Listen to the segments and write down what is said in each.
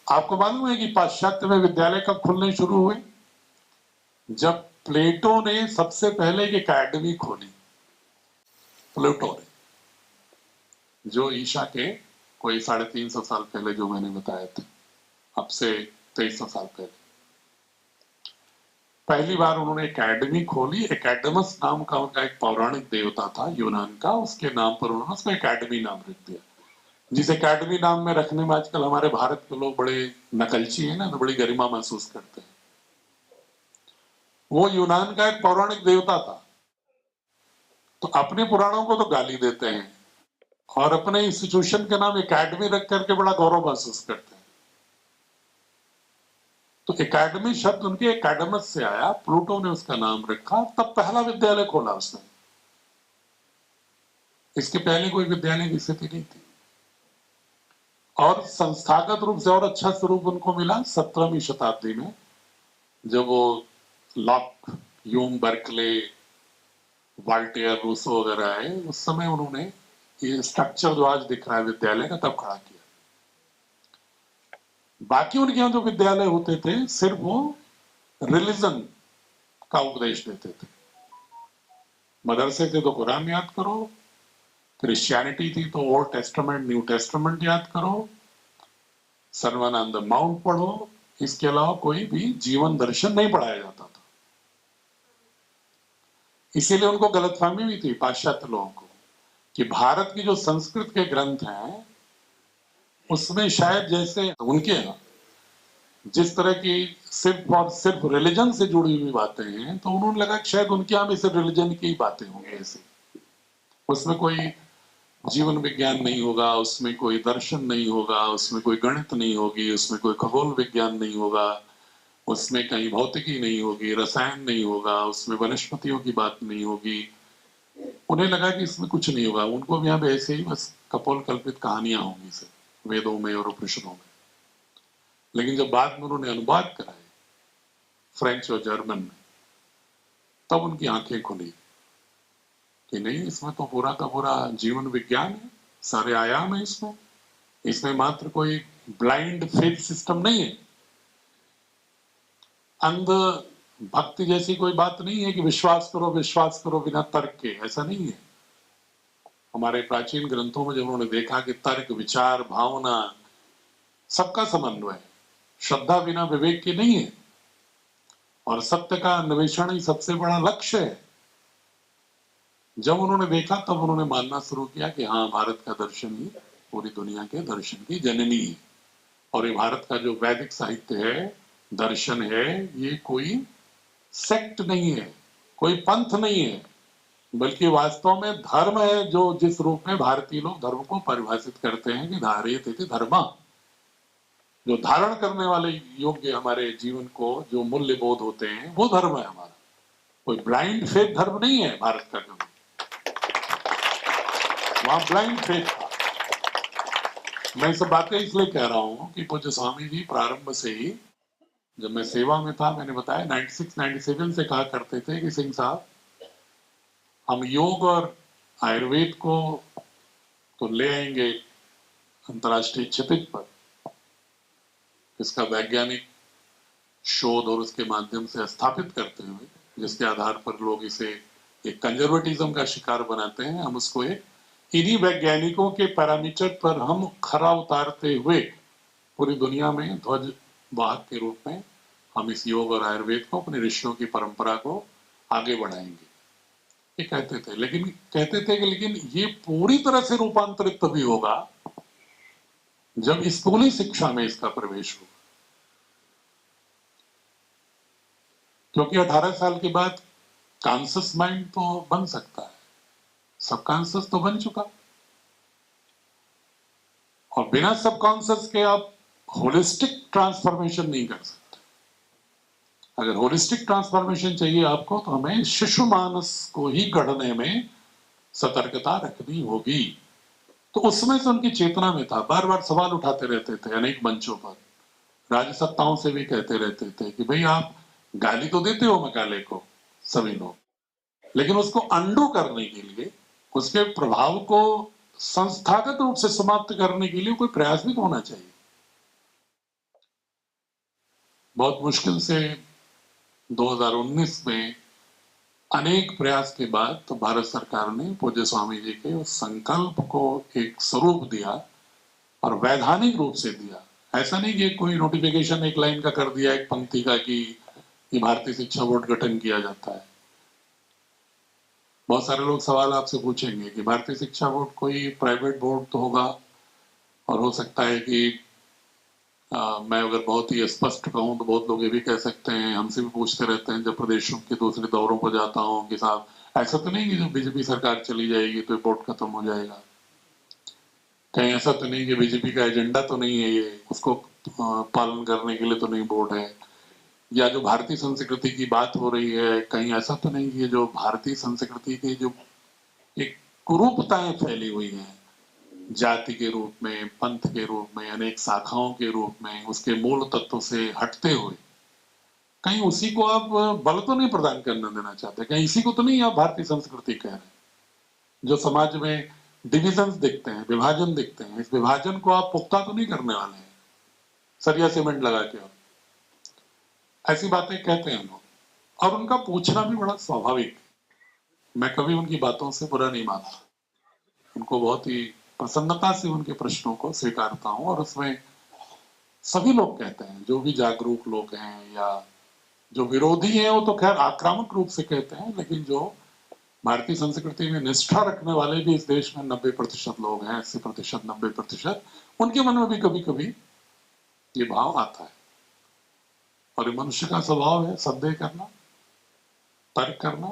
आपको मालूम है कि पाश्चात्य में विद्यालय कब खुलने शुरू हुए? जब प्लेटो ने सबसे पहले एक एकेडमी खोली। प्लेटो ने, जो ईशा के कोई 350 साल पहले, जो मैंने बताया था, अब से 2300 साल पहले पहली बार उन्होंने एकेडमी खोली। एकेडमस नाम का उनका एक पौराणिक देवता था यूनान का, उसके नाम पर उन्होंने उसको एकेडमी नाम रख दिया। जिस एकेडमी नाम में रखने में आजकल हमारे भारत के लोग बड़े नकलची हैं ना, तो बड़ी गरिमा महसूस करते हैं। वो यूनान का एक पौराणिक देवता था। तो अपने पुराणों को तो गाली देते हैं और अपने इंस्टीट्यूशन के नाम एकेडमी रख करके बड़ा गौरव महसूस करते हैं। तो एकेडमी शब्द उनके एकेडमस से आया, प्लूटो ने उसका नाम रखा, तब पहला विद्यालय खोला उसने। इसके पहले कोई विद्यालय की स्थिति नहीं थी। और संस्थागत रूप से और अच्छा स्वरूप उनको मिला 17वीं शताब्दी में, जब वो लॉक, यूम, बर्कले, वाल्टेयर, रूसो वगैरह आए। उस समय उन्होंने ये स्ट्रक्चर जो आज दिख रहा है विद्यालय का, तब खड़ा किया। बाकी उनके यहाँ जो विद्यालय होते थे, सिर्फ वो रिलीजन का उपदेश देते थे। मदरसे थे तो कुरान याद करो, क्रिश्चियनिटी थी तो ओल्ड टेस्टामेंट, न्यू टेस्टामेंट याद करो, सर्मन ऑन द माउंट पढ़ो। इसके अलावा कोई भी जीवन दर्शन नहीं पढ़ाया जाता था। इसीलिए उनको गलतफहमी भी थी पाश्चात्य लोगों को कि भारत की जो संस्कृत के ग्रंथ हैं उसमें शायद जैसे उनके यहाँ जिस तरह की सिर्फ और सिर्फ रिलीजन से जुड़ी हुई बातें हैं, तो उन्होंने लगा कि शायद उनके यहाँ भी सिर्फ रिलीजन की ही बातें होंगी। ऐसे उसमें कोई जीवन विज्ञान नहीं होगा, उसमें कोई दर्शन नहीं होगा, उसमें कोई गणित नहीं होगी, उसमें कोई खगोल विज्ञान नहीं होगा, उसमें कहीं भौतिकी नहीं होगी, रसायन नहीं होगा, उसमें वनस्पतियों की बात नहीं होगी। उन्हें लगा कि इसमें कुछ नहीं होगा। उनको भी यहाँ पे ऐसे ही बस कपोल कल्पित कहानियां होंगी सिर्फ वेदों में और उपनिषदों में। लेकिन जब बाद में उन्होंने अनुवाद कराए फ्रेंच और जर्मन में, तब उनकी आंखें खुली कि नहीं, इसमें तो पूरा का पूरा जीवन विज्ञान है, सारे आयाम है इसमें। इसमें मात्र कोई ब्लाइंड फेथ सिस्टम नहीं है, अंध भक्ति जैसी कोई बात नहीं है कि विश्वास करो बिना तर्क के। ऐसा नहीं है। हमारे प्राचीन ग्रंथों में जब उन्होंने देखा कि तर्क, विचार, भावना सबका समन्वय, श्रद्धा बिना विवेक की नहीं है, और सत्य का अन्वेषण ही सबसे बड़ा लक्ष्य है। जब उन्होंने देखा तब उन्होंने मानना शुरू किया कि हाँ, भारत का दर्शन ही पूरी दुनिया के दर्शन की जननी है। और ये भारत का जो वैदिक साहित्य है, दर्शन है, ये कोई सेक्ट नहीं है, कोई पंथ नहीं है, बल्कि वास्तव में धर्म है, जो जिस रूप में भारतीय लोग धर्म को परिभाषित करते हैं कि धारित इति धर्म, जो धारण करने वाले योग्य हमारे जीवन को जो मूल्य बोध होते हैं, वो धर्म है हमारा। कोई ब्लाइंड फेथ धर्म नहीं है भारत का। कभी वहां ब्लाइंड फेथ था। मैं सब बातें इसलिए कह रहा हूं कि पूज्य स्वामी जी प्रारंभ से ही, जब मैं सेवा में था, मैंने बताया 96-97 से कहा करते थे कि सिंह साहब, हम योग और आयुर्वेद को तो ले आएंगे अंतर्राष्ट्रीय क्षितिज पर, इसका वैज्ञानिक शोध और उसके माध्यम से स्थापित करते हुए, जिसके आधार पर लोग इसे एक कंजर्वेटिज्म का शिकार बनाते हैं, हम उसको एक इन्हीं वैज्ञानिकों के पैरामीटर पर हम खरा उतारते हुए पूरी दुनिया में ध्वज वाहक के रूप में हम इस योग और आयुर्वेद को, अपने ऋषियों की परंपरा को आगे बढ़ाएंगे, ये कहते थे। लेकिन ये पूरी तरह से रूपांतरित तभी होगा जब स्कूली शिक्षा में इसका प्रवेश होगा। क्योंकि 18 साल के बाद कॉन्शियस माइंड तो बन सकता है, सबकॉन्शियस तो बन चुका, और बिना सबकॉन्शियस के आप होलिस्टिक ट्रांसफॉर्मेशन नहीं कर सकते। अगर होलिस्टिक ट्रांसफॉर्मेशन चाहिए आपको, तो हमें शिशु मानस को ही गढ़ने में सतर्कता रखनी होगी। तो उसमें से उनकी चेतना में था। बार बार सवाल उठाते रहते थे अनेक मंचों पर, राजसत्ताओं से भी कहते रहते थे कि भाई, आप गाली तो देते हो मकाले को सभी लोग, लेकिन उसको अंडू करने के लिए, उसके प्रभाव को संस्थागत रूप से समाप्त करने के लिए कोई प्रयास भी होना चाहिए। बहुत मुश्किल से 2019 में अनेक प्रयास के बाद तो भारत सरकार ने पूज्य स्वामी जी के उस संकल्प को एक स्वरूप दिया और वैधानिक रूप से दिया। ऐसा नहीं कि कोई नोटिफिकेशन एक लाइन का कर दिया, एक पंक्ति का, कि ये भारतीय शिक्षा बोर्ड गठन किया जाता है। बहुत सारे लोग सवाल आपसे पूछेंगे कि भारतीय शिक्षा बोर्ड कोई प्राइवेट बोर्ड तो होगा, और हो सकता है कि मैं अगर बहुत ही स्पष्ट कहूं तो बहुत लोग ये भी कह सकते हैं, हमसे भी पूछते रहते हैं जब प्रदेशों के दूसरे दौरों पर जाता हूं कि साहब ऐसा तो नहीं कि जो बीजेपी सरकार चली जाएगी तो बोर्ड खत्म हो जाएगा, कहीं ऐसा तो नहीं कि बीजेपी का एजेंडा तो नहीं है ये, उसको पालन करने के लिए तो नहीं बोर्ड है, या जो भारतीय संस्कृति की बात हो रही है कहीं ऐसा तो नहीं कि जो भारतीय संस्कृति की जो एक कुरूपताएं फैली हुई हैं, जाति के रूप में, पंथ के रूप में, अनेक शाखाओं के रूप में, उसके मूल तत्व से हटते हुए कहीं उसी को आप बल तो नहीं प्रदान करने देना चाहते, कहीं इसी को तो नहीं आप भारतीय संस्कृति कह रहे हैं। जो समाज में डिविजन्स दिखते हैं, विभाजन दिखते हैं, इस विभाजन को आप पुख्ता तो नहीं करने वाले हैं सरिया सीमेंट लगा के। ऐसी बातें कहते हैं लोग, और उनका पूछना भी बड़ा स्वाभाविक। मैं कभी उनकी बातों से बुरा नहीं मानता, उनको बहुत ही प्रसन्नता से उनके प्रश्नों को स्वीकारता हूं। और उसमें सभी लोग कहते हैं, जो भी जागरूक लोग हैं या जो विरोधी हैं वो तो खैर आक्रामक रूप से कहते हैं, लेकिन जो भारतीय संस्कृति में निष्ठा रखने वाले भी इस देश में 90% लोग हैं, 80%, 90%, उनके मन में भी कभी कभी ये भाव आता है। और ये मनुष्य का स्वभाव है, संदेह करना, तर्क करना,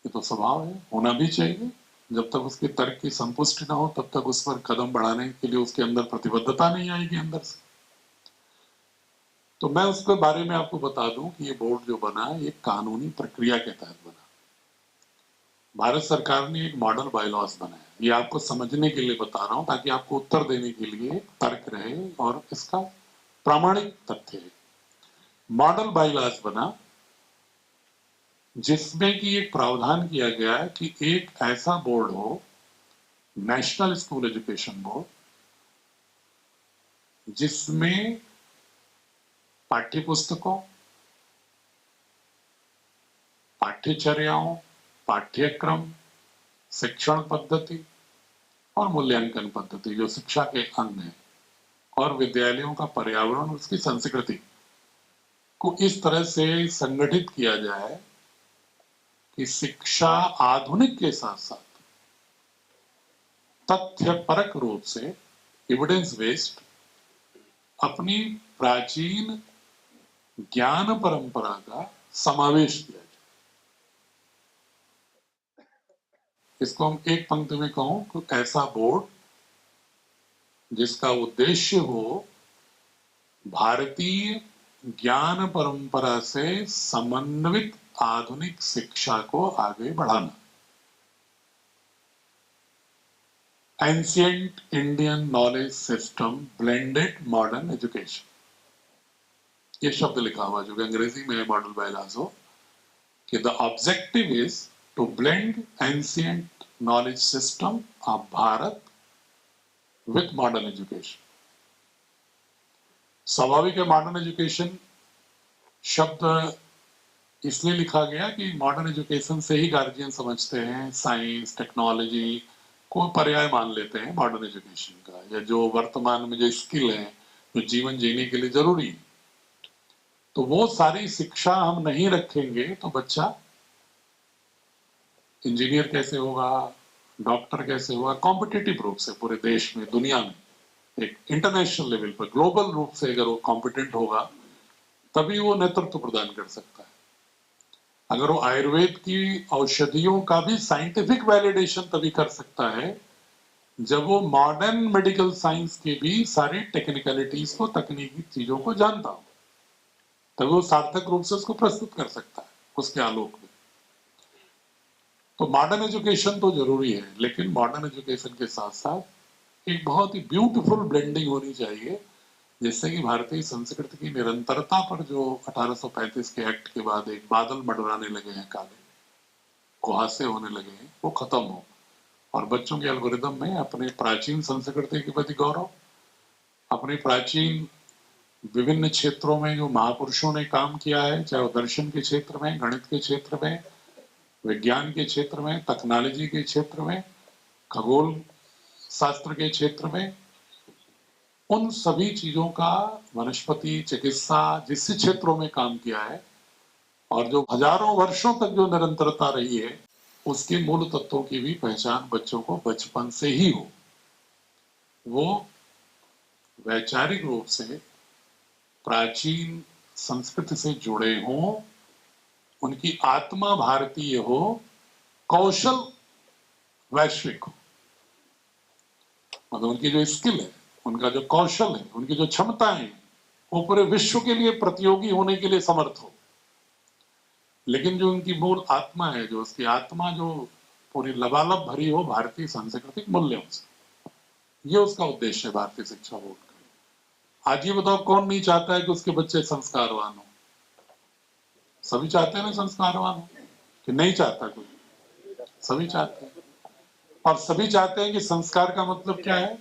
ये तो स्वभाव है, होना भी चाहिए। जब तक उसके तर्क की संपुष्टि ना हो तब तक उस पर कदम बढ़ाने के लिए उसके अंदर प्रतिबद्धता नहीं आएगी अंदर से। तो मैं उसके बारे में आपको बता दूं कि ये बोर्ड जो बना ये कानूनी प्रक्रिया के तहत बना। भारत सरकार ने एक मॉडल बायलॉज बनाया, ये आपको समझने के लिए बता रहा हूं ताकि आपको उत्तर देने के लिए तर्क रहे और इसका प्रामाणिक तथ्य है। मॉडल बायलॉज बना जिसमें कि एक प्रावधान किया गया है कि एक ऐसा बोर्ड हो, नेशनल स्कूल एजुकेशन बोर्ड, जिसमें पाठ्य पुस्तकों, पाठ्यचर्याओं, पाठ्यक्रम, शिक्षण पद्धति और मूल्यांकन पद्धति जो शिक्षा के अंग है, और विद्यालयों का पर्यावरण, उसकी संस्कृति को इस तरह से संगठित किया जाए कि शिक्षा आधुनिक के साथ साथ तथ्यपरक रूप से, एविडेंस बेस्ड, अपनी प्राचीन ज्ञान परंपरा का समावेश किया जाए। इसको हम एक पंक्ति में कहूं कि ऐसा बोर्ड जिसका उद्देश्य हो भारतीय ज्ञान परंपरा से समन्वित आधुनिक शिक्षा को आगे बढ़ाना। Ancient Indian knowledge system blended modern education, ये शब्द लिखा हुआ जो कि अंग्रेजी में मॉडल बायलॉज हो, कि the objective is to blend ancient knowledge system of Bharat with modern education. स्वाभाविक है, मॉडर्न एजुकेशन शब्द इसलिए लिखा गया कि मॉडर्न एजुकेशन से ही गार्जियन समझते हैं साइंस टेक्नोलॉजी को पर्याय मान लेते हैं मॉडर्न एजुकेशन का, या जो वर्तमान में जो स्किल है जो जीवन जीने के लिए जरूरी है। तो वो सारी शिक्षा हम नहीं रखेंगे तो बच्चा इंजीनियर कैसे होगा, डॉक्टर कैसे होगा, कॉम्पिटिटिव रूप से पूरे देश में, दुनिया में, एक इंटरनेशनल लेवल पर, ग्लोबल रूप से अगर वो कॉम्पिटेंट होगा तभी वो नेतृत्व प्रदान कर सकता है। अगर वो आयुर्वेद की औषधियों का भी साइंटिफिक वैलिडेशन तभी कर सकता है जब वो मॉडर्न मेडिकल साइंस के भी सारी टेक्निकलिटीज को, तकनीकी चीजों को जानता हो, तभी वो सार्थक रूप से उसको प्रस्तुत कर सकता है उसके आलोक में। तो मॉडर्न एजुकेशन तो जरूरी है, लेकिन मॉडर्न एजुकेशन के साथ साथ एक बहुत ही ब्यूटीफुल ब्लेंडिंग होनी चाहिए, जिससे कि भारतीय संस्कृति की निरंतरता पर जो 1835 के एक्ट के बाद एक बादल मंडराने लगे हैं, काले कुहासे होने लगे हैं, वो खत्म हो और बच्चों के एल्गोरिदम में अपने प्राचीन संस्कृति के प्रति गौरव, अपनी प्राचीन विभिन्न क्षेत्रों में जो महापुरुषों ने काम किया है, चाहे वो दर्शन के क्षेत्र में, गणित के क्षेत्र में, विज्ञान के क्षेत्र में, टेक्नोलॉजी के क्षेत्र में, खगोल शास्त्र के क्षेत्र में, उन सभी चीजों का वनस्पति चिकित्सा जिस क्षेत्रों में काम किया है और जो हजारों वर्षों तक जो निरंतरता रही है, उसके मूल तत्वों की भी पहचान बच्चों को बचपन से ही हो, वो वैचारिक रूप से प्राचीन संस्कृति से जुड़े हों, उनकी आत्मा भारतीय हो, कौशल वैश्विक हो, मतलब उनकी जो स्किल है, उनका जो कौशल है, उनकी जो क्षमताएं हैं, वो पूरे विश्व के लिए प्रतियोगी होने के लिए समर्थ हो। लेकिन जो उनकी मूल आत्मा है, जो उसकी आत्मा जो पूरी लबालब भरी हो भारतीय सांस्कृतिक मूल्यों से, ये उसका उद्देश्य है भारतीय शिक्षा बोर्ड का। आज ये बताओ, कौन नहीं चाहता है कि उसके बच्चे संस्कारवान हो? सभी चाहते हैं ना संस्कारवान हो, कि नहीं चाहता कोई? सभी चाहते हैं। और सभी चाहते हैं कि संस्कार का मतलब क्या है?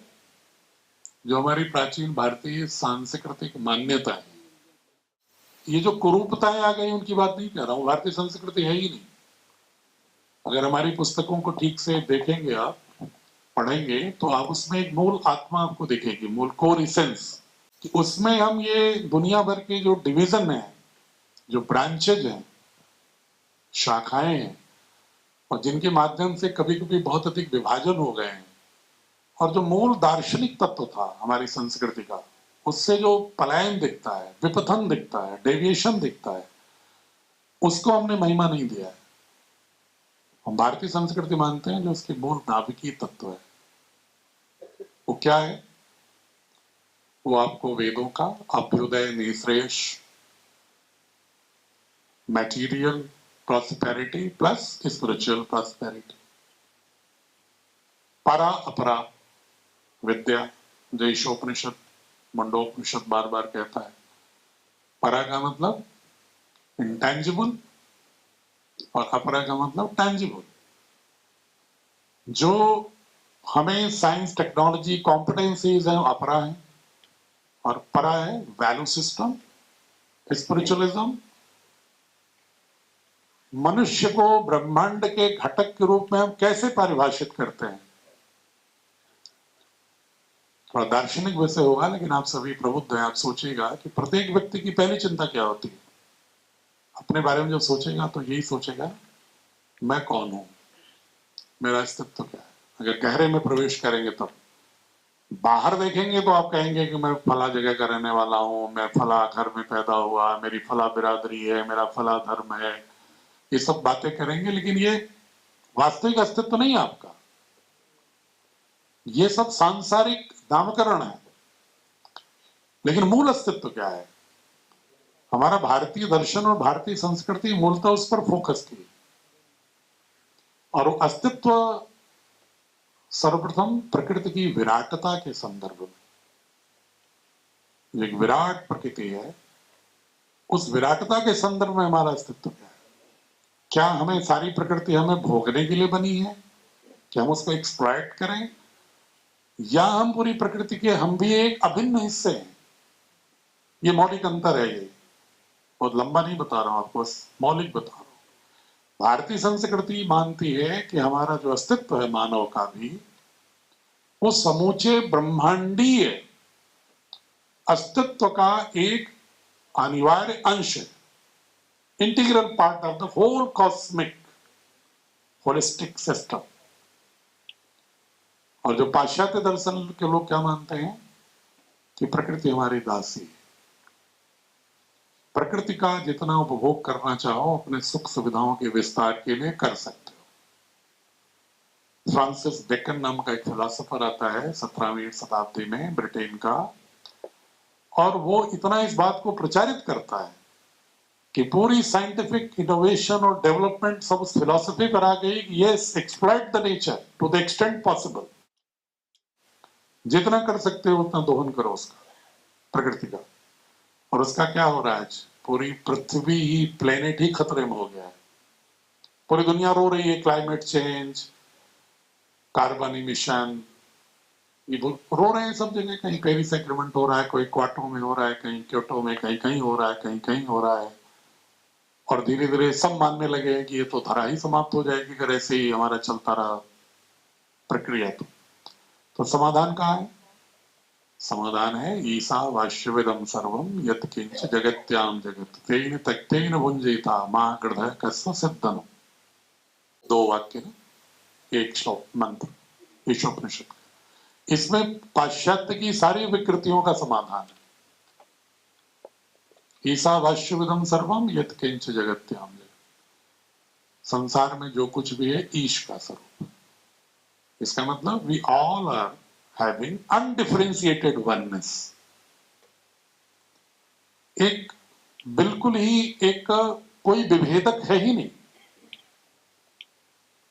जो हमारी प्राचीन भारतीय सांस्कृतिक मान्यता है, ये जो कुरूपताएं आ गई उनकी बात नहीं कर रहा हूं, भारतीय संस्कृति है ही नहीं। अगर हमारी पुस्तकों को ठीक से देखेंगे, आप पढ़ेंगे, तो आप उसमें एक मूल आत्मा आपको दिखेगी, मूल कोर इसेंस, कि उसमें हम ये दुनिया भर के जो डिवीजन है, जो ब्रांचेज हैं, शाखाएं हैं, और जिनके माध्यम से कभी कभी बहुत अधिक विभाजन हो गए हैं, और जो मूल दार्शनिक तत्व था हमारी संस्कृति का, उससे जो पलायन दिखता है, विपथन दिखता है, डेविएशन दिखता है, उसको हमने महिमा नहीं दिया है। हम भारतीय संस्कृति मानते हैं जो उसके मूल नाभिकीय तत्व है, वो क्या है? वो आपको वेदों का अभ्युदय निश्रेयस, material prosperity plus spiritual prosperity, परा अपरा विद्या, जो ईशोपनिषद, मंडोपनिषद बार बार कहता है। परा का मतलब इंटेंजिबल और अपरा का मतलब टेंजिबल। जो हमें साइंस टेक्नोलॉजी कॉम्पिटेंसीज है, अपरा है, और परा है वैल्यू सिस्टम, स्पिरिचुअलिज्म। मनुष्य को ब्रह्मांड के घटक के रूप में हम कैसे परिभाषित करते हैं? थोड़ा दार्शनिक विषय होगा, लेकिन आप सभी प्रबुद्ध हैं। आप सोचिएगा कि प्रत्येक व्यक्ति की पहली चिंता क्या होती है? अपने बारे में जब सोचेगा तो यही सोचेगा, मैं कौन हूं, मेरा अस्तित्व क्या है। अगर गहरे में प्रवेश करेंगे तब बाहर देखेंगे तो आप कहेंगे कि मैं फला जगह का रहने वाला हूं, मैं फला घर में पैदा हुआ, मेरी फला बिरादरी है, मेरा फला धर्म है, ये सब बातें करेंगे, लेकिन ये वास्तविक अस्तित्व नहीं है आपका। ये सब सांसारिक नामकरण है, लेकिन मूल अस्तित्व क्या है? हमारा भारतीय दर्शन और भारतीय संस्कृति मूलतः उस पर फोकस की, और अस्तित्व सर्वप्रथम प्रकृति की विराटता के संदर्भ में, एक विराट प्रकृति है, उस विराटता के संदर्भ में हमारा अस्तित्व क्या है? क्या हमें सारी प्रकृति हमें भोगने के लिए बनी है, क्या हम उसको एक्सप्लॉइट करें, या हम पूरी प्रकृति के हम भी एक अभिन्न हिस्से हैं? ये मौलिक अंतर है। ये बहुत लंबा नहीं बता रहा हूं आपको, बस मौलिक बता रहा हूं। भारतीय संस्कृति मानती है कि हमारा जो अस्तित्व है मानव का भी, वो समूचे ब्रह्मांडीय अस्तित्व का एक अनिवार्य अंश है, integral part of the whole cosmic holistic system. और जो पाश्चात्य दर्शन के लोग क्या मानते हैं कि प्रकृति हमारी दासी है, प्रकृति का जितना उपभोग करना चाहो अपने सुख सुविधाओं के विस्तार के लिए कर सकते हो। फ्रांसिस बेकन नाम का एक फिलोसोफर आता है 17वीं शताब्दी में, ब्रिटेन का, और वो इतना इस बात को प्रचारित करता है कि पूरी साइंटिफिक इनोवेशन और डेवलपमेंट सब उस फिलॉसफी पर आ गई कि yes, exploit the nature to the extent possible, जितना कर सकते हो उतना दोहन करो उसका, प्रकृति का। और उसका क्या हो रहा है आज? पूरी पृथ्वी ही, प्लेनेट ही खतरे में हो गया है। पूरी दुनिया रो रही है, क्लाइमेट चेंज, कार्बन इमिशन, ये रो रहे हैं सब जगह, कहीं पेरिस एग्रीमेंट हो रहा है, कोई क्वाटो में हो रहा है, कहीं क्योटो में, कहीं कहीं हो रहा है, कहीं कहीं हो रहा है। और धीरे धीरे सब मानने लगे हैं कि ये तो धरा ही समाप्त हो जाएगी अगर ऐसे ही हमारा चलता रहा प्रक्रिया। तो समाधान कहाँ है? समाधान है ईसा वाष्यविदम सर्वम यत् किंच जगत्याम जगत तेन तक्तेन भुंजेता मां गृधः कस्य सिद्धनो। दो वाक्य ना, एक श्लोक मंत्र, ईशोपनिषद। इसमें पाश्चात्य की सारी विकृतियों का समाधान है। ईसा वाष्यविदम सर्वम यत् किंच जगत्याम जगत, संसार में जो कुछ भी है ईश का स्वरूप। इसका मतलब we all are having undifferentiated oneness. एक बिल्कुल ही एक कोई विभेदक है ही नहीं,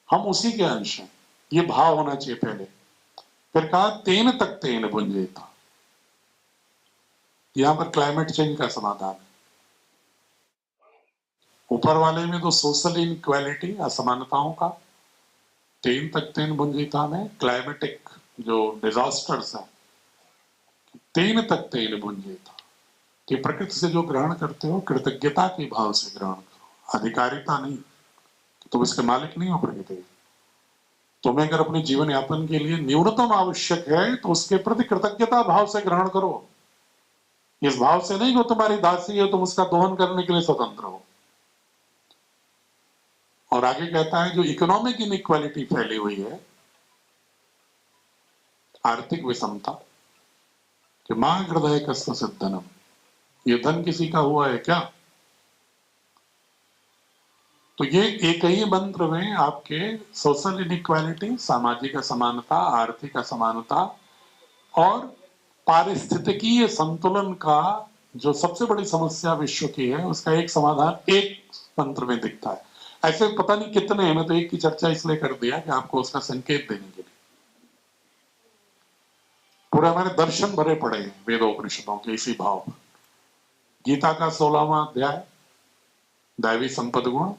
हम उसी के अंश हैं। ये भाव होना चाहिए पहले। फिर कहा तेन तक तेन भुंजेता, यहां पर क्लाइमेट चेंज का समाधान है। ऊपर वाले में तो सोशल इनइक्वालिटी, असमानताओं का, तेन तक तेन भुंजेता में क्लाइमेटिक जो डिजास्टर्स है, तेन तक तेन भुंजेता, कि प्रकृति से जो ग्रहण करते हो कृतज्ञता के भाव से ग्रहण करो, अधिकारिता नहीं। तुम इसके मालिक नहीं हो प्रकृति के। तुम्हें अगर अपने जीवन यापन के लिए न्यूनतम आवश्यक है तो उसके प्रति कृतज्ञता भाव से ग्रहण करो। इस भाव से नहीं कि तुम्हारी दासी है, तुम उसका दोहन करने के लिए स्वतंत्र हो। और आगे कहता है जो इकोनॉमिक इनइक्वालिटी फैली हुई है, आर्थिक विषमता, कि मां हृदय कस्य सिद्धनम, ये धन किसी का हुआ है क्या? तो ये एक ही मंत्र में आपके सोशल इनइक्वालिटी, सामाजिक असमानता, आर्थिक असमानता और पारिस्थितिकीय संतुलन का जो सबसे बड़ी समस्या विश्व की है, उसका एक समाधान एक मंत्र में दिखता है। ऐसे पता नहीं कितने हैं, मैं तो एक की चर्चा इसलिए कर दिया कि आपको उसका संकेत देने के लिए। पूरे हमारे दर्शन भरे पड़े हैं वेदोपनिषदों के इसी भाव पर। गीता का 16वां अध्याय दैवी संपद गुण,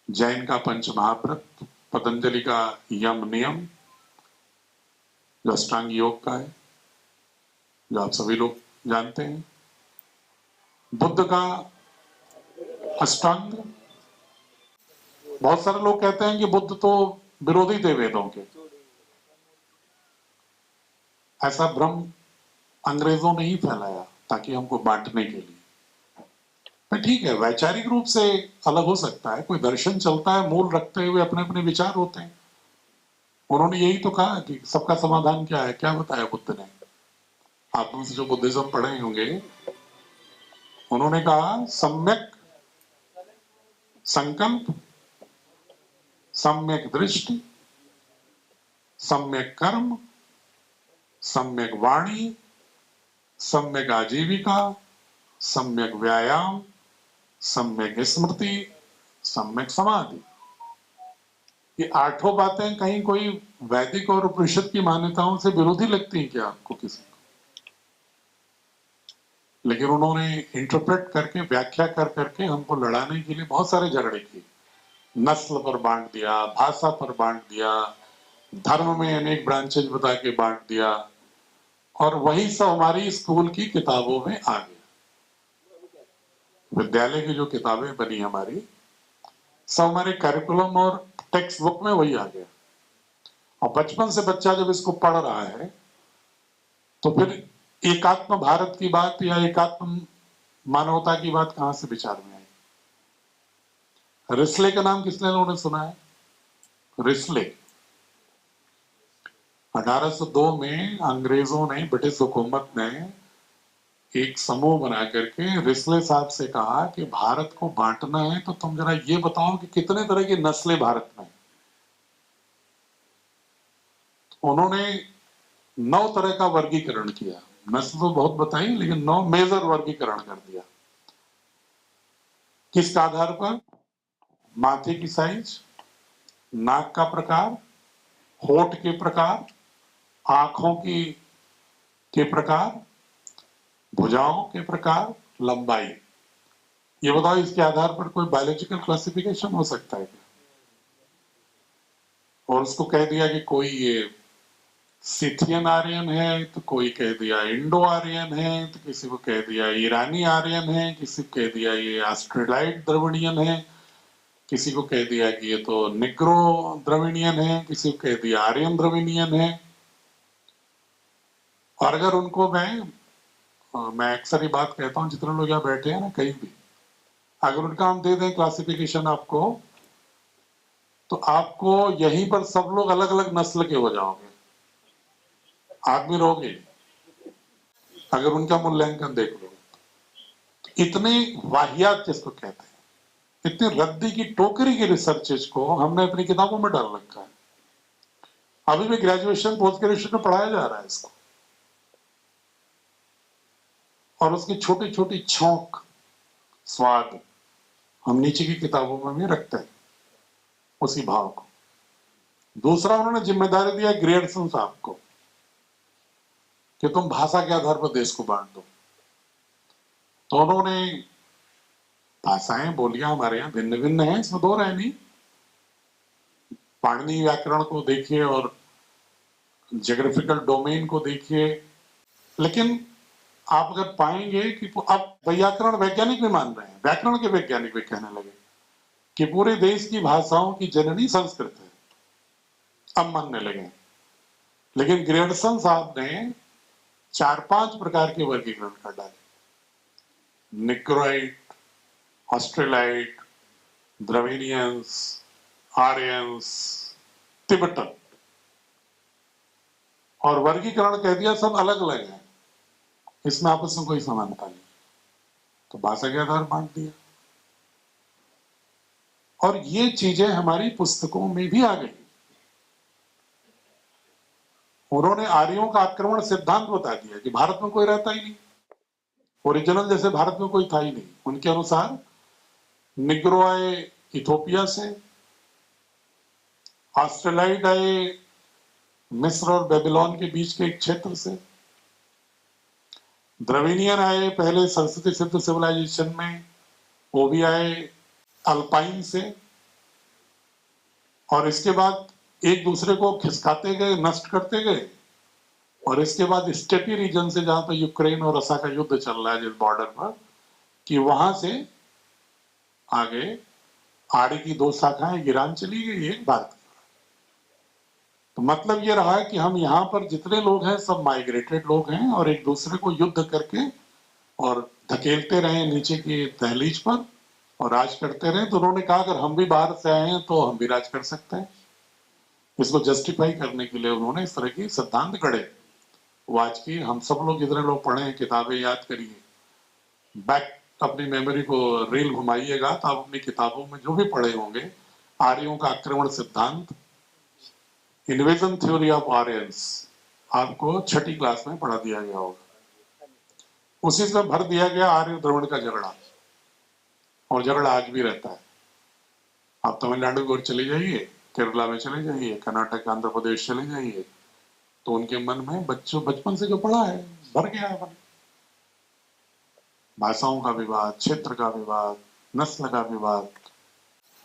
जैन का पंच महाव्रत, पतंजलि का यम नियम जो अष्टांग योग का है, जो आप सभी लोग जानते हैं, बुद्ध का अष्टांग। बहुत सारे लोग कहते हैं कि बुद्ध तो विरोधी थे वेदों के। ऐसा भ्रम अंग्रेजों ने ही फैलाया ताकि हमको बांटने के लिए। पर ठीक है, वैचारिक रूप से अलग हो सकता है, कोई दर्शन चलता है, मूल रखते हुए अपने अपने विचार होते हैं। उन्होंने यही तो कहा कि सबका समाधान क्या है, क्या बताया बुद्ध ने? आप से जो बुद्धिज्म पढ़े होंगे, उन्होंने कहा सम्यक संकल्प, सम्यक दृष्टि, सम्यक कर्म, सम्यक वाणी, सम्यक आजीविका, सम्यक व्यायाम, सम्यक स्मृति, सम्यक समाधि। ये आठों बातें कहीं कोई वैदिक और उपनिषद की मान्यताओं से विरोधी लगती हैं क्या आपको किसी को? लेकिन उन्होंने इंटरप्रेट करके, व्याख्या कर करके हमको लड़ाने के लिए बहुत सारे झगड़े किए। नस्ल पर बांट दिया, भाषा पर बांट दिया, धर्म में अनेक ब्रांचेज बता के बांट दिया, और वही सब हमारी स्कूल की किताबों में आ गया। विद्यालय की जो किताबें बनी हमारी, सब हमारे करिकुलम और टेक्स्ट बुक में वही आ गया। और बचपन से बच्चा जब इसको पढ़ रहा है तो फिर एकात्म भारत की बात या एकात्म मानवता की बात कहां से विचार में आई? रिस्ले का नाम किसने लोगों ने सुना है? रिस्ले 1802 में अंग्रेजों ने, ब्रिटिश हुकूमत ने एक समूह बना करके रिस्ले साहब से कहा कि भारत को बांटना है तो तुम जरा ये बताओ कि कितने तरह की नस्लें भारत में। उन्होंने 9 तरह का वर्गीकरण किया। नस्ल तो बहुत बताई, लेकिन 9 मेजर वर्गीकरण कर दिया। किसका आधार पर? माथे की साइज, नाक का प्रकार, होठ के प्रकार, आंखों की के प्रकार, भुजाओं के प्रकार, लंबाई। ये बताओ, इसके आधार पर कोई बायोलॉजिकल क्लासिफिकेशन हो सकता है क्या? और उसको कह दिया कि कोई ये सिथियन आर्यन है तो कोई कह दिया इंडो आर्यन है, तो किसी को कह दिया ईरानी आर्यन है, किसी को कह दिया ये ऑस्ट्रेलाइट द्रविडियन है, किसी को कह दिया कि ये तो निग्रो द्रविडियन है, किसी को कह दिया आर्यन द्रविडियन है। और अगर उनको मैं अक्सर ये बात कहता हूं, जितने लोग यहाँ बैठे हैं ना कहीं भी, अगर उनका हम दे दें क्लासिफिकेशन आपको, तो आपको यहीं पर सब लोग अलग अलग नस्ल के हो जाओगे, आदमी रहोगे अगर उनका मूल्यांकन देख लो। तो इतने वाहियात जिसको कहते हैं, इतनी रद्दी की टोकरी की रिसर्चेज को हमने अपनी किताबों में डाल रखा है। अभी भी ग्रेजुएशन पोस्ट ग्रेजुएशन में पढ़ाया जा रहा है इसको, और उसकी छोटी छोटी छौंक स्वाद हम नीचे की किताबों में भी रखते हैं उसी भाव को। दूसरा, उन्होंने जिम्मेदारी दिया ग्रेडसन साहब को कि तुम भाषा के आधार पर देश को बांट दो। तो उन्होंने भाषाएं बोलियां हमारे यहाँ भिन्न भिन्न हैं, इसमें दो राय नहीं। पाणिनि व्याकरण को देखिए और ज्योग्राफिकल डोमेन को देखिए, लेकिन आप अगर पाएंगे कि अब व्याकरण वैज्ञानिक भी मान रहे हैं, व्याकरण के वैज्ञानिक भी कहने लगे कि पूरे देश की भाषाओं की जननी संस्कृत है, अब मानने लगे। लेकिन ग्रेडसन साहब ने 4-5 प्रकार के वर्गीकरण कर डाले, निग्रोइड, ऑस्ट्रेलाइट, द्रविडियंस, आर्यंस, तिब्बतन, और वर्गीकरण कह दिया सब अलग अलग है, इसमें आपस में कोई समानता नहीं, तो भाषा के आधार बांट दिया। और ये चीजें हमारी पुस्तकों में भी आ गई। उन्होंने आर्यों का आक्रमण सिद्धांत बता दिया कि भारत में कोई रहता ही नहीं, ओरिजिनल जैसे भारत में कोई था ही नहीं। उनके अनुसार निग्रो आए इथोपिया से, ऑस्ट्रेलाइड आए मिस्र और बेबीलोन के बीच के एक क्षेत्र से, द्रविडियन आए पहले सरस्वती सिद्ध सिविलाइजेशन में, वो भी आए अल्पाइन से, और इसके बाद एक दूसरे को खिसकाते गए, नष्ट करते गए, और इसके बाद स्टेपी रीजन से, जहां पर यूक्रेन और रसिया का युद्ध चल रहा है जिस बॉर्डर पर, कि वहां से आगे आड़ी की 2 शाखाएं ईरान चली गई, एक भारत की। तो मतलब ये रहा है कि हम यहाँ पर जितने लोग हैं सब माइग्रेटेड लोग हैं, और एक दूसरे को युद्ध करके और धकेलते रहे नीचे की दहलीज पर और राज करते रहे। तो उन्होंने कहा अगर हम भी बाहर से आए हैं तो हम भी राज कर सकते हैं। इसको जस्टिफाई करने के लिए उन्होंने इस तरह की सिद्धांत गढ़े। वो आज की हम सब लोग जितने लोग पढ़े हैं, किताबें याद करिए, बैक अपनी मेमोरी को रील घुमाइएगा, तो आप अपनी किताबों में जो भी पढ़े होंगे, आर्यों का आक्रमण सिद्धांत, इन्वेजन थ्योरी ऑफ आर्यंस, आपको 6ठी क्लास में पढ़ा दिया गया होगा। उसी से भर दिया गया आर्य द्रविड़ का झगड़ा, और झगड़ा आज भी रहता है। आप तमिलनाडु की ओर चले जाइए, केरला में चले जाइए, कर्नाटक, आंध्र प्रदेश चले जाइए, तो उनके मन में बच्चों बचपन से जो पढ़ा है भर गया है। भाषाओं का विवाद, क्षेत्र का विवाद, नस्ल का विवाद,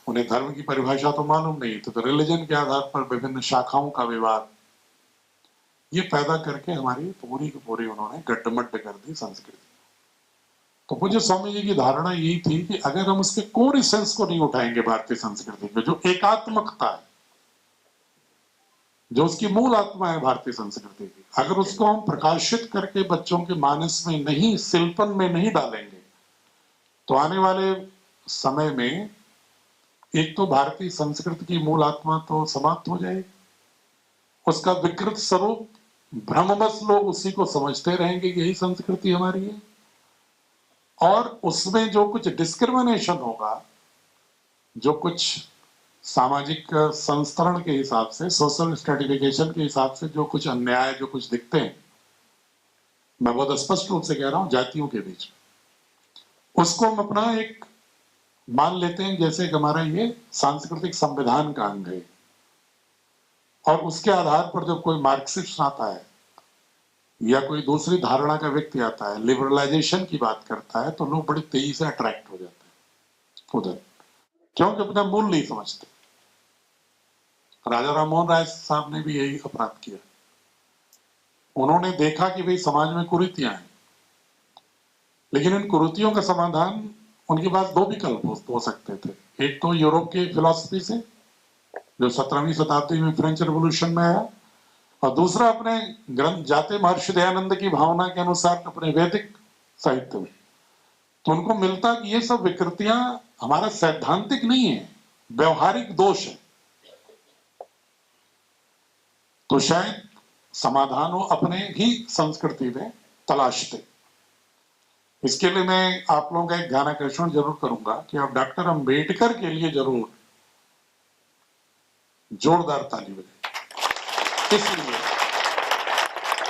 उन्हें धर्म की परिभाषा तो मालूम नहीं, तो रिलीजन के आधार पर विभिन्न शाखाओं का विवाद, ये पैदा करके हमारी पूरी की पूरी उन्होंने गड्ढमड्ढ कर दी संस्कृति। तो पूज्य स्वामी जी की धारणा यही थी कि अगर हम उसके कोर एसेंस को नहीं उठाएंगे भारतीय संस्कृति में, जो एकात्मकता है, जो उसकी मूल आत्मा है भारतीय संस्कृति की, अगर उसको हम प्रकाशित करके बच्चों के मानस में नहीं, शिल्पन में नहीं डालेंगे, तो आने वाले समय में एक तो भारतीय संस्कृति की मूल आत्मा तो समाप्त हो जाएगी, उसका विकृत स्वरूप भ्रमवश लोग उसी को समझते रहेंगे यही संस्कृति हमारी है, और उसमें जो कुछ डिस्क्रिमिनेशन होगा, जो कुछ सामाजिक संस्तरण के हिसाब से, सोशल स्ट्रेटिफिकेशन के हिसाब से जो कुछ अन्याय, जो कुछ दिखते हैं, मैं बहुत स्पष्ट रूप से कह रहा हूं, जातियों के बीच, उसको हम अपना एक मान लेते हैं जैसे कि हमारा ये सांस्कृतिक संविधान का अंग है, और उसके आधार पर जब कोई मार्क्सिस्ट आता है या कोई दूसरी धारणा का व्यक्ति आता है, लिबरलाइजेशन की बात करता है, तो लोग बड़ी तेजी से अट्रैक्ट हो जाते हैं उधर, क्योंकि अपना मूल नहीं समझते। राजा राम मोहन राय साहब ने भी यही अपराध किया। उन्होंने देखा कि भाई समाज में कुरीतियां हैं, लेकिन इन कुरीतियों का समाधान उनके पास दो विकल्प हो सकते थे। एक तो यूरोप की फिलॉसफी से, जो 17वीं शताब्दी में फ्रेंच रेवोल्यूशन में आया, और दूसरा अपने ग्रंथ जाते महर्षि दयानंद की भावना के अनुसार अपने वैदिक साहित्य में। तो उनको मिलता कि ये सब विकृतियां हमारा सैद्धांतिक नहीं है, व्यवहारिक दोष है। तो शायद समाधान वो अपने ही संस्कृति में तलाशते। इसके लिए मैं आप लोगों का एक ध्यानाकर्षण जरूर करूंगा कि आप डॉक्टर अंबेडकर के लिए जरूर जोरदार ताली बजाएं। इसलिए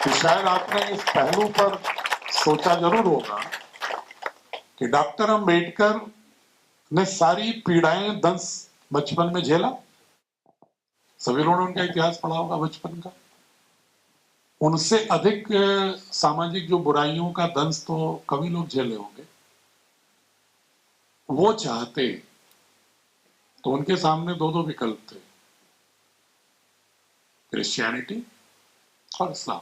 कि शायद आपने इस पहलू पर सोचा जरूर होगा कि डॉक्टर अंबेडकर ने सारी पीड़ाएं दंश बचपन में झेला। सभी लोगों ने उनका इतिहास पढ़ा होगा बचपन का। उनसे अधिक सामाजिक जो बुराइयों का दंश तो कभी लोग झेले होंगे। वो चाहते तो उनके सामने दो दो विकल्प थे, क्रिश्चियनिटी और इस्लाम,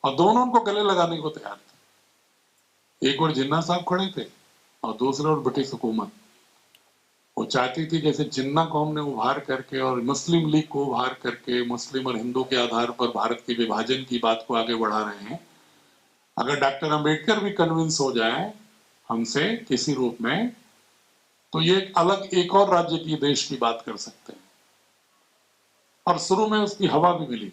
और दोनों उनको गले लगाने को तैयार थे। एक और जिन्ना साहब खड़े थे और दूसरे और ब्रिटिश हुकूमत। वो चाहती थी जैसे जिन्ना कौम ने उभार करके और मुस्लिम लीग को उभार करके मुस्लिम और हिंदू के आधार पर भारत के विभाजन की बात को आगे बढ़ा रहे हैं, अगर डॉक्टर अंबेडकर भी कन्विंस हो जाए हमसे किसी रूप में, तो ये अलग एक और राज्य की देश की बात कर सकते हैं। और शुरू में उसकी हवा भी मिली।